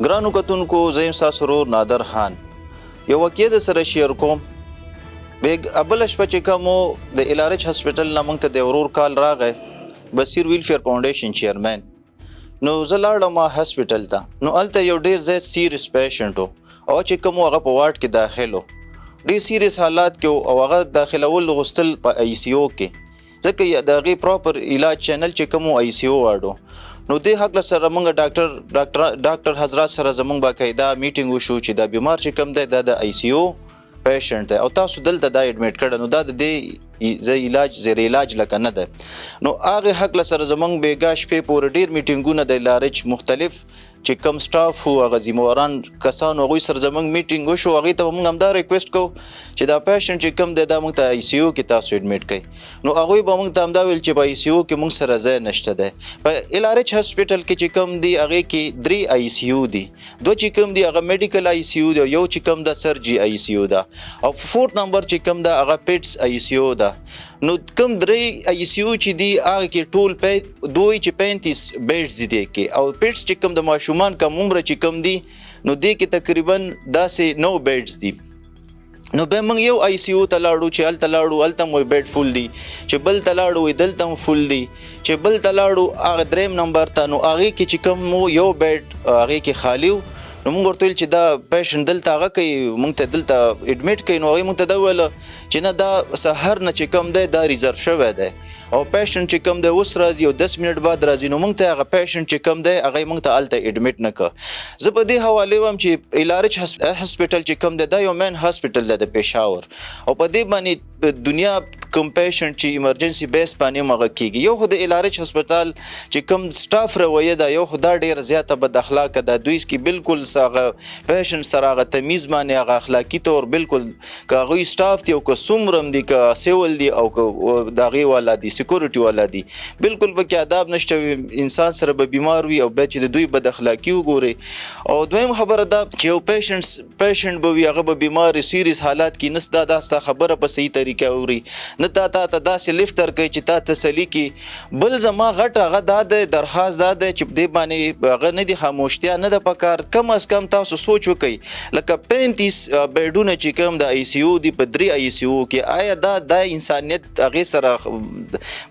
ګرانو کتونکو زه یم ستاسو ورور نادر خان. یو واقعه د سره شیر کوم. بله شپه چې کوم د الارچ هسپټل نه موږ ته د ورور کال راغی، بصیر ویلفیر فاونډیشن چیرمن. نو زه لاړم هسپټل ته. نو هلته یو ډېر زیات سیریس پیشنټ و او چې کوم هغه په واټ کې داخل و، ډېر سیریس حالات کې و او هغه داخلول غوښتل په آی سی او کې، ځکه د هغې پراپر علاج چینل چې کوم آی سی او واړو. نو دې حق سره موږ ډاکټر حضرات سره زموږ باقاعده میټینګ وشو چې دا بیمار چې کوم دی دا د آی سی او پیشنټ دی او تاسو دلته دا ایډمیټ کړه. نو دا د دې زیر علاج لکه نه ده. نو هغې حق سره زموږ بېګا شپې پورې ډېر میټینګونه د لارچ مختلف چې کم سټاف وو هغه ذمهواران کسانو هغوی سره زموږ میټینګ وشو. هغې ته به موږ همدا ریکویسټ کوو چې دا پیشنټ چې کوم دی دا موږ ته آی سی او کې تاسو ایډمیټ کړئ. نو هغوی به موږ ته همدا ویل چې په آی سی او کې موږ سره ځای نشته دی. په الارچ هسپټل کې چې کوم دی هغې کې 3 آی سی او دي، 2 چې کوم دی هغه میډیکل آی سی او دی، یو چې کوم ده سرجي آی سی او ده، او 4 نمبر چې کوم ده هغه پیټس آی سی او ده. نو کوم 3 آی سی او چې دي هغه کې ټول دوی چې 35 بیډز دي کې، او پیټس چې کوم د ماشومان کم عمره چې کوم دي نو دې کې تقریبا داسې 9 بیډز دي. نو به موږ یو آی سی او ته لاړو چې هلته لاړو هلته مو بیډ فول دي، چې بل ته لاړو دلته هم فول دي، چې بل ته لاړو هغه 3 نمبر ته نو هغې کې چې کوم مو یو بیډ هغې کې خالي و. نو موږ ورته ویل چې دا پیشنټ دلته هغه کوي موږ ته دلته ایډمیټ کوي. نو هغوی موږ ته دا وویله چې نه دا سهار نه چې کوم دی دا ریزرو شوی دی او پیشنټ چې کوم دی اوس راځي او 10 منټ بعد راځي. نو موږ ته هغه پیشنټ چې کوم دی هغه موږ ته هلته ایډمیټ نه کړه. زه په دې حوالې وم چې الارچ هسپټل چې کوم دی دا یو مین هسپټل دی د پېښور، او په دې باندې دنیا کوم پیشنټ چې ایمرجنسي بیس باندې هم هغه کېږي. یو خو د الارچ هسپتال چې کوم سټاف رویه ده یو خو دا ډېره زیاته بد اخلاقه ده. دوی کې بالکل هغه پیشنټ سره هغه تمیز باندې هغه اخلاقي طور بالکل که هغوی سټاف دي او که څومره هم دي که سیول دي او که د هغې والا دي سیکورټي والا دي بالکل پکې آداب نشته. انسان سره به بیمار وي او بیا چې د دوی بد اخلاقي وګوري. او دویم خبره ده چې یو پیشنټ به وي هغه به بیمار سیریس حالات کې نس دا ستا خبره په صحیح طریقه اوري نه تا ته داسې لیفټ درکوي چې تا تسلي کړي. بل زما غټ هغه دا دی درخواست دا دی چې دې باندې هغه نه دي خاموشتیا نه ده پکار. کم از کم تاسو سوچ وکئ لکه 35 بیډونه چې کوم د آی سی او دي په 3 آی سی او کې، آیا دا انسانیت هغې سره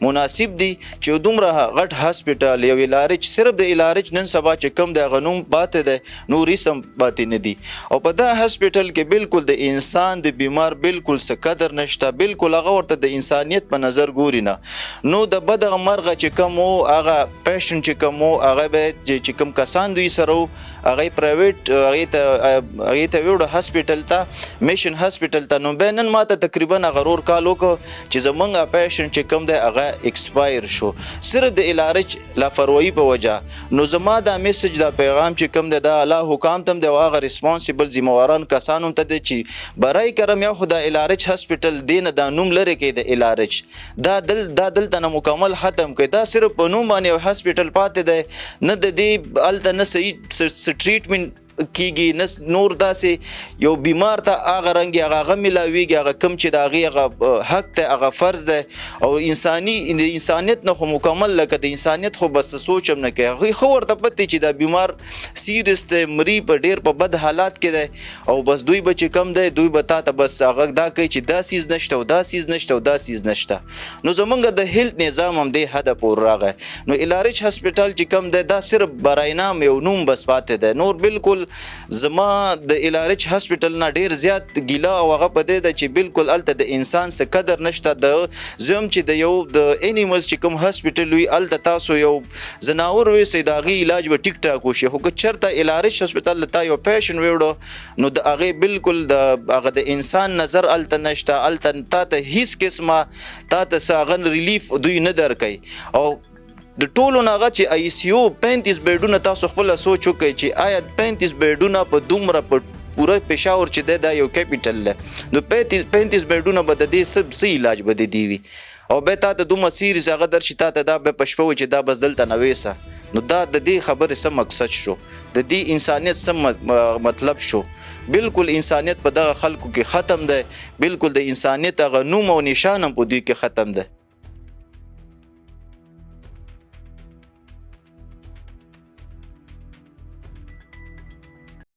مناسب دي چې دومره غټ هسپټال یو الارچ صرف د الارچ نن سبا چې کوم د هغه نوم پاتې دی نور اسم پاتې نه دي. او په دا هسپټل کې بالکل د انسان د بیمار بالکل څه قدر نشته، بالکل هغه ورته د انسانیت په نظر ګوري نه. نو د بد مرغه چې کوم هغه پیشنټ چې کوم هغه به چې کوم کسان دوی سره هغه پرایویټ هغې ته ویوړو هسپټل ته میشن هسپټل ته. نو بیا نن ماته تقریبا هغه رور کال وکړو چې زمونږ پیشنټ چې کوم دی هغه ایکسپایر شو صرف د الارچ لاپرواهي په وجه. نو زما دا میسج دا پیغام چې کوم دی دا الله حکام ته دی او هغه ریسپانسیبل ذمهواران کسانو ته دی چې برای کرم یا خو د الارچ هسپټل دی نه دا نوم لرې کړي د الارچ دا دلته نه مکمل ختم کړي. دا صرف په نوم باندې یو هسپټل پاتې دی، نه د دې هلته نه صحیح ټریټمنټ کیږي نه نور داسې یو بیمار ته هغه رنګ هغه ملاویږي هغه کم چې د هغې هغه حق دی هغه فرض دی. او انسانیت نه خو مکمل لکه د انسانیت خو بس سوچ هم نه کوي. هغوی ښه ورته پته چې دا بیمار سیریس دی مري په ډېر په بد حالات کې دی او بس دوی به چې کم دی دوی به تا ته بس هغه دا کوي چې دا سیز نشته او دا سیز نشته او دا سیز نشته. نو زمونږ د هیلت نظام هم دې حده پورې راغی. نو الارچ هسپټال چې کم دی دا صرف برای نام یو نوم بس پاتې دی. نور بالکل زما د الارچ هسپټل نه ډیر زیات ګیله او هغه په دې ده چې بالکل هلته د انسان څه قدر نشته. زه هم چې د یو د انیملز چې کوم هسپټل وي هلته تاسو یو ځناور اوسئ د هغې علاج به ټیک ټاک وشي. خو که چېرته الارچ هسپټل ته یو پیشنټ ویوړو نو د هغې بالکل د هغه د انسان نظر هلته نشته. هلته تا ته هیڅ قسمه تا ته څه هغه ریلیف دوی نه درکوي. او د ټولو نه هغه چې آی سی او 35 بیډونه تاسو خپله سوچ وکړئ چې آیا 35 بیډونه په دومره په پوره پېښور چې دی دا یو کیپیټل دی نو 35 بیډونه به د دې څه علاج به د دې وي. او بیا تا ته دومره سیریز هغه درشي تا ته دا بیا په شپه وي چې دا بس دلته نه ویسه. نو دا د دې خبرې څه مقصد شو، د دې انسانیت څه مطلب شو. بالکل انسانیت په دغه خلکو کې ختم دی، بالکل د انسانیت هغه نوم او نشان هم په دوی کې ختم دی.